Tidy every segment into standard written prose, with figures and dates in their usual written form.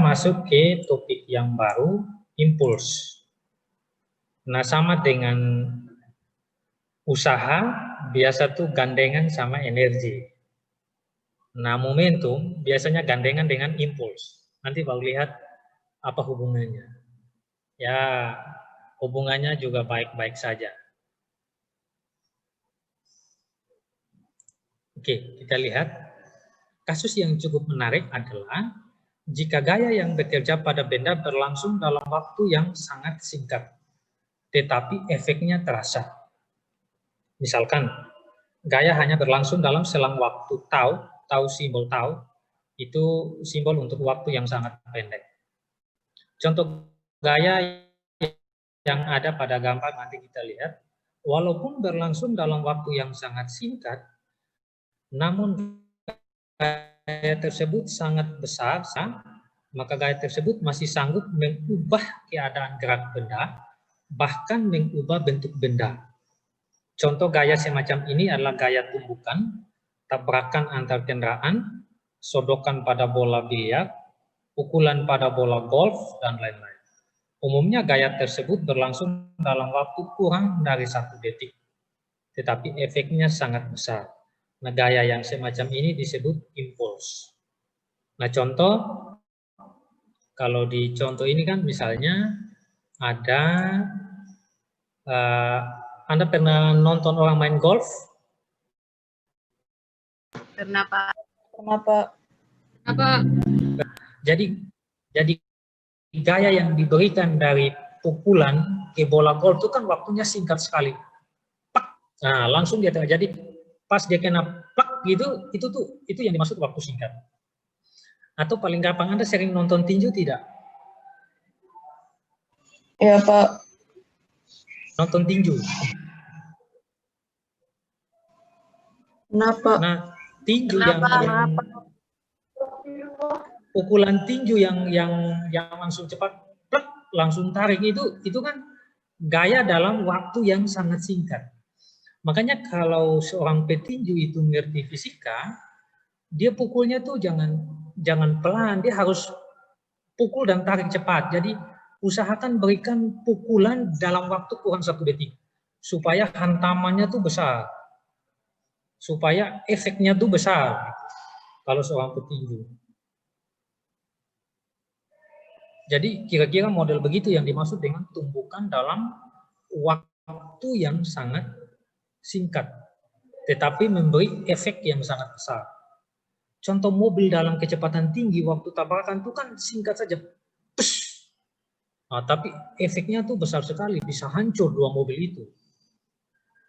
masuk ke topik yang baru, impuls. Nah, sama dengan usaha, biasa tuh gandengan sama energi. Nah, momentum biasanya gandengan dengan impuls. Nanti baru lihat apa hubungannya. Ya, hubungannya juga baik-baik saja. Oke, kita lihat. Kasus yang cukup menarik adalah jika gaya yang bekerja pada benda berlangsung dalam waktu yang sangat singkat, tetapi efeknya terasa. Misalkan, gaya hanya berlangsung dalam selang waktu tau simbol tau, itu simbol untuk waktu yang sangat pendek. Contoh gaya yang ada pada gambar nanti kita lihat, walaupun berlangsung dalam waktu yang sangat singkat, namun gaya tersebut sangat besar, maka gaya tersebut masih sanggup mengubah keadaan gerak benda, bahkan mengubah bentuk benda. Contoh gaya semacam ini adalah gaya tumbukan, tabrakan antar kendaraan, sodokan pada bola biliar, pukulan pada bola golf, dan lain-lain. Umumnya gaya tersebut berlangsung dalam waktu kurang dari 1 detik, tetapi efeknya sangat besar. Nah, gaya yang semacam ini disebut impuls. Nah, contoh, kalau di contoh ini kan misalnya ada, Anda pernah nonton orang main golf? Pernah, Pak. Jadi gaya yang diberikan dari pukulan ke bola golf itu kan waktunya singkat sekali. Pak. Nah, langsung dia terjadi pas dia kena plak gitu, itu yang dimaksud waktu singkat. Atau paling gampang, Anda sering nonton tinju tidak? Iya, Pak. Nonton tinju. Kenapa? Nah, tinju yang pukulan tinju yang langsung cepat plak, langsung tarik itu kan gaya dalam waktu yang sangat singkat. Makanya kalau seorang petinju itu ngerti fisika, dia pukulnya tuh jangan pelan, dia harus pukul dan tarik cepat. Jadi usahakan berikan pukulan dalam waktu kurang 1 detik supaya hantamannya tuh besar, supaya efeknya tuh besar. Kalau seorang petinju. Jadi kira-kira model begitu yang dimaksud dengan tumbukan dalam waktu yang sangat singkat, tetapi memberi efek yang sangat besar. Contoh mobil dalam kecepatan tinggi, waktu tabrakan itu kan singkat saja. Push. Nah, tapi efeknya tuh besar sekali, bisa hancur 2 mobil itu.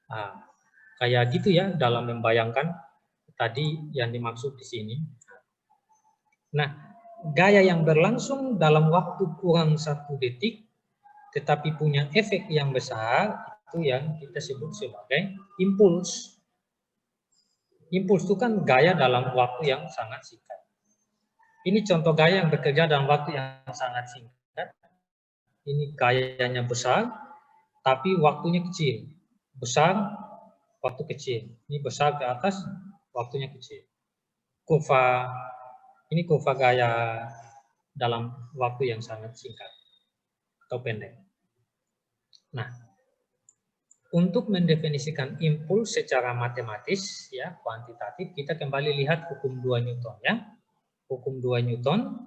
Nah, kayak gitu ya dalam membayangkan tadi yang dimaksud di sini. Nah, gaya yang berlangsung dalam waktu kurang 1 detik, tetapi punya efek yang besar, itu yang kita sebut sebagai impuls. Impuls itu kan gaya dalam waktu yang sangat singkat. Ini contoh gaya yang bekerja dalam waktu yang sangat singkat. Ini gayanya besar, tapi waktunya kecil. Besar, waktu kecil. Ini besar ke atas, waktunya kecil. Ini kurva gaya dalam waktu yang sangat singkat atau pendek. Nah, untuk mendefinisikan impuls secara matematis, ya kuantitatif, kita kembali lihat hukum 2 Newton, ya. Hukum 2 Newton,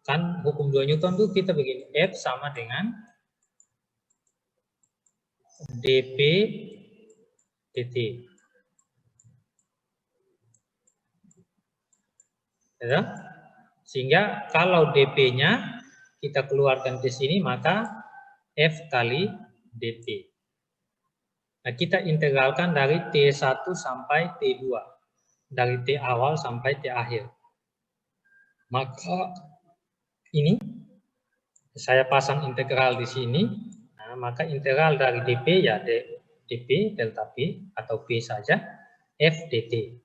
kan hukum 2 Newton itu kita begini, F sama dengan dP dt. Ya. Sehingga kalau dP-nya kita keluarkan ke sini, maka F kali dP. Nah, kita integralkan dari T1 sampai T2. Dari T awal sampai T akhir. Maka ini saya pasang integral di sini. Nah, maka integral dari dP ya dP delta P atau P saja F dt.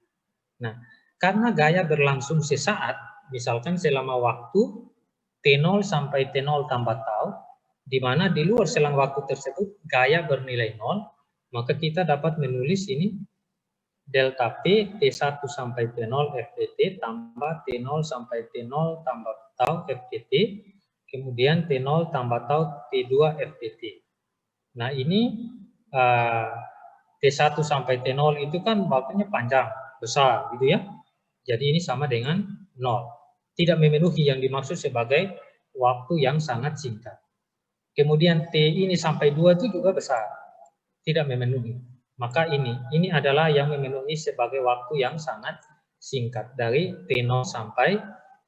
Nah, karena gaya berlangsung sesaat, misalkan selama waktu T0 sampai T0 tambah tau, di mana di luar selang waktu tersebut gaya bernilai 0, maka kita dapat menulis ini delta P T1 sampai T0 FTT tambah T0 sampai T0 tambah tau FTT, kemudian T0 tambah tau T2 FTT. Nah ini T1 sampai T0 itu kan waktunya panjang, besar gitu ya. Jadi ini sama dengan 0. Tidak memenuhi yang dimaksud sebagai waktu yang sangat singkat. Kemudian T ini sampai 2 itu juga besar, tidak memenuhi. Maka ini adalah yang memenuhi sebagai waktu yang sangat singkat dari T0 sampai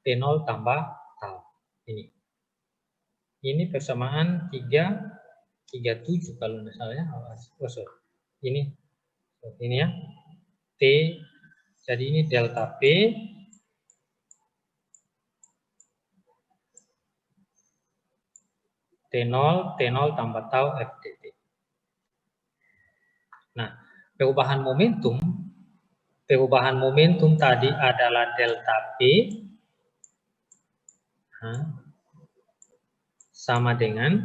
T0 tambah tau. Ini persamaan 3,37 kalau tidak salah ya. Oh, sorry. Ini ya. T, jadi ini delta P T0 tambah tau FTT. Nah, perubahan momentum tadi adalah delta P sama dengan,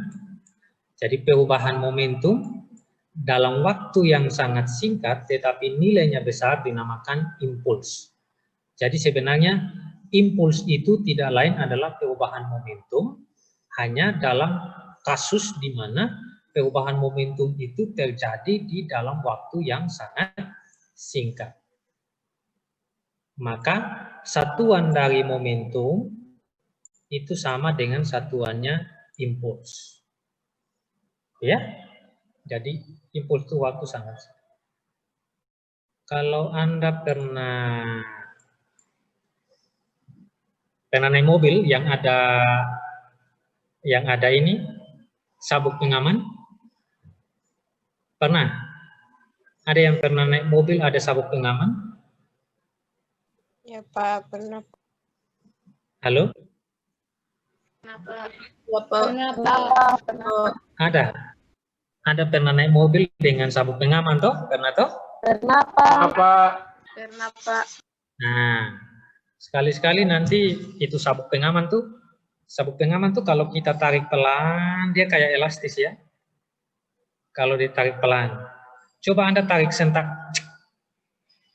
jadi perubahan momentum dalam waktu yang sangat singkat tetapi nilainya besar dinamakan impuls. Jadi sebenarnya impuls itu tidak lain adalah perubahan momentum, hanya dalam kasus di mana perubahan momentum itu terjadi di dalam waktu yang sangat singkat. Maka satuan dari momentum itu sama dengan satuannya impuls. Ya, jadi impuls itu waktu sangat singkat. Kalau Anda pernah naik mobil yang ada ini sabuk pengaman, pernah? Ada yang pernah naik mobil ada sabuk pengaman? Ya Pak, pernah. Halo? Ada pernah naik mobil dengan sabuk pengaman toh? Pernah toh? Pernah Pak. Nah, sekali-sekali nanti itu sabuk pengaman tuh kalau kita tarik pelan dia kayak elastis ya. Kalau ditarik pelan, coba Anda tarik sentak,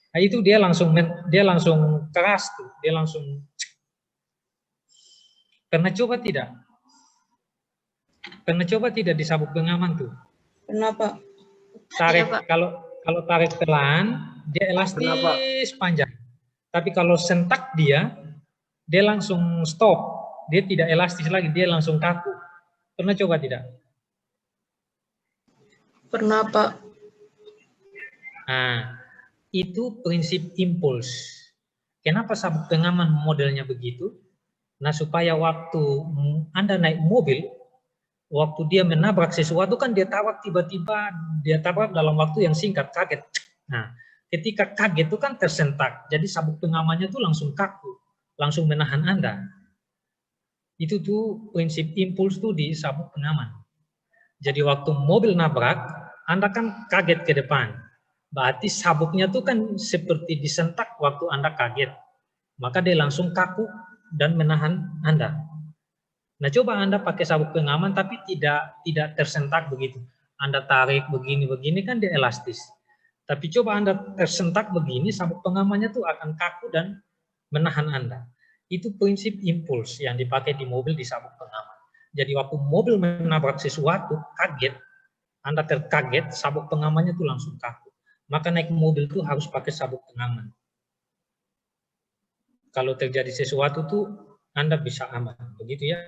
nah itu dia langsung keras tuh, dia langsung. Pernah coba tidak? Pernah coba tidak di sabuk pengaman tuh? Pernah Pak. Tarik ya, kalau tarik pelan dia elastis panjang. Tapi kalau sentak dia langsung stop. Dia tidak elastis lagi, dia langsung kaku. Pernah coba tidak? Pernah Pak. Nah, itu prinsip impuls. Kenapa sabuk pengaman modelnya begitu? Nah, supaya waktu Anda naik mobil, waktu dia menabrak sesuatu kan dia tabrak tiba-tiba, dia tabrak dalam waktu yang singkat, kaget. Nah, ketika kaget itu kan tersentak, jadi sabuk pengamannya itu langsung kaku, langsung menahan Anda. Itu tuh prinsip impuls tuh di sabuk pengaman. Jadi waktu mobil nabrak, Anda kan kaget ke depan. Berarti sabuknya tuh kan seperti disentak waktu Anda kaget. Maka dia langsung kaku dan menahan Anda. Nah, coba Anda pakai sabuk pengaman tapi tidak tersentak begitu. Anda tarik begini kan dia elastis. Tapi coba Anda tersentak begini, sabuk pengamannya tuh akan kaku dan menahan Anda. Itu prinsip impuls yang dipakai di mobil di sabuk pengaman. Jadi waktu mobil menabrak sesuatu, kaget, Anda terkaget, sabuk pengamannya tuh langsung kaku. Maka naik mobil tuh harus pakai sabuk pengaman. Kalau terjadi sesuatu tuh Anda bisa aman, begitu ya.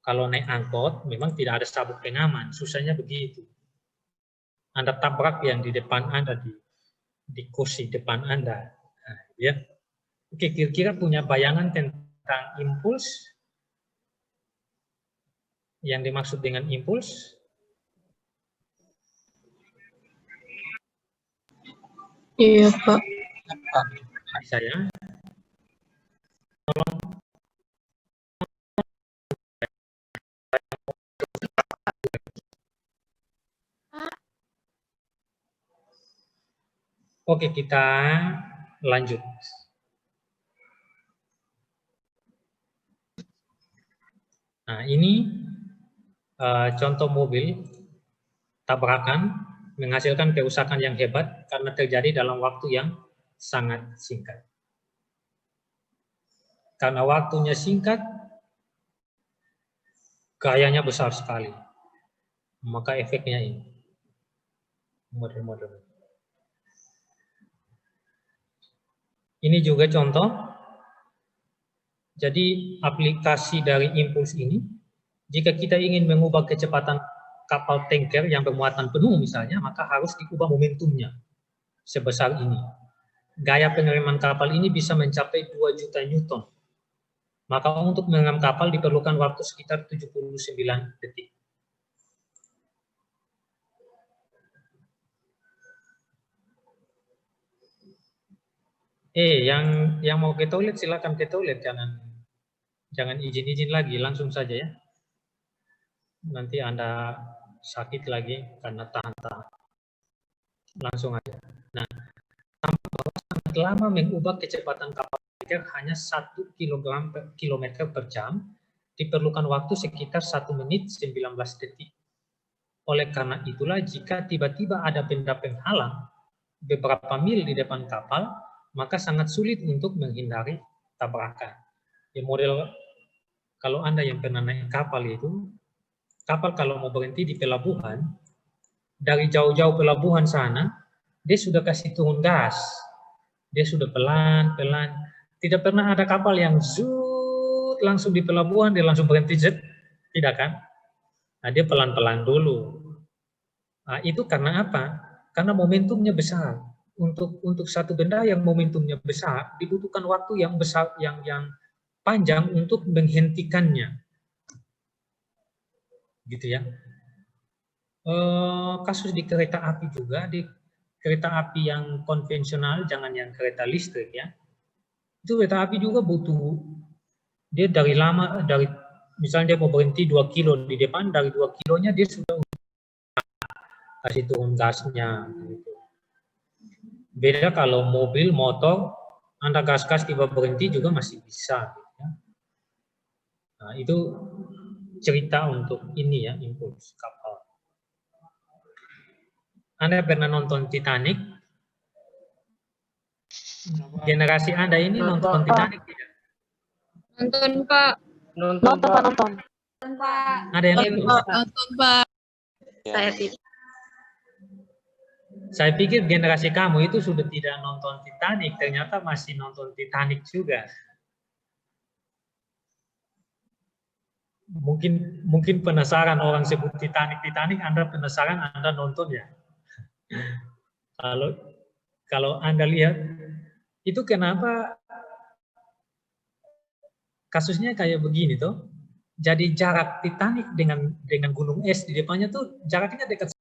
Kalau naik angkot memang tidak ada sabuk pengaman, susahnya begitu. Anda tabrak yang di depan Anda, di kursi depan Anda. Nah, ya. Oke, kira-kira punya bayangan tentang impuls? Yang dimaksud dengan impuls? Iya Pak. Saya. Oke, kita lanjut. Nah, ini contoh mobil tabrakan menghasilkan kerusakan yang hebat karena terjadi dalam waktu yang sangat singkat. Karena waktunya singkat, gayanya besar sekali. Maka efeknya ini. Model-model. Ini juga contoh. Jadi aplikasi dari impuls ini, jika kita ingin mengubah kecepatan kapal tanker yang bermuatan penuh misalnya, maka harus diubah momentumnya sebesar ini. Gaya pengereman kapal ini bisa mencapai 2 juta Newton. Maka untuk mengerem kapal diperlukan waktu sekitar 79 detik. Yang mau ke toilet silakan ke toilet, jangan izin-izin lagi, langsung saja ya. Nanti Anda sakit lagi karena tahan-tahan. Langsung aja. Nah, sangat lama mengubah kecepatan kapal tanker hanya 1 kilometer per jam, diperlukan waktu sekitar 1 menit 19 detik. Oleh karena itulah jika tiba-tiba ada benda penghalang beberapa mil di depan kapal, maka sangat sulit untuk menghindari tabrakan. Ya, model kalau Anda yang pernah naik kapal itu, kapal kalau mau berhenti di pelabuhan, dari jauh-jauh pelabuhan sana, dia sudah kasih turun gas. Dia sudah pelan-pelan. Tidak pernah ada kapal yang zut langsung di pelabuhan, dia langsung berhenti jet. Tidak kan? Nah, dia pelan-pelan dulu. Nah, itu karena apa? Karena momentumnya besar. Untuk satu benda yang momentumnya besar, dibutuhkan waktu yang besar, yang panjang untuk menghentikannya. Gitu ya. Kasus di kereta api juga, di kereta api yang konvensional, jangan yang kereta listrik ya. Itu kereta api juga butuh, dia dari misalnya dia mau berhenti 2 kilo di depan, dari 2 kilonya dia sudah kasih turun gasnya. Gitu. Beda kalau mobil, motor, Anda gas-gas tiba berhenti juga masih bisa. Gitu. Nah, itu cerita untuk ini ya, impuls kapal. Anda pernah nonton Titanic? Generasi Anda ini nonton Titanic tidak? Nonton, Pak. Nonton, Pak. Ada yang Nonton, Pak. Saya tidak. Saya pikir generasi kamu itu sudah tidak nonton Titanic, ternyata masih nonton Titanic juga. Mungkin penasaran orang sebut Titanic, Anda penasaran, Anda nonton ya. Kalau Anda lihat, itu kenapa kasusnya kayak begini tuh. Jadi jarak Titanic dengan gunung es di depannya tuh jaraknya dekat.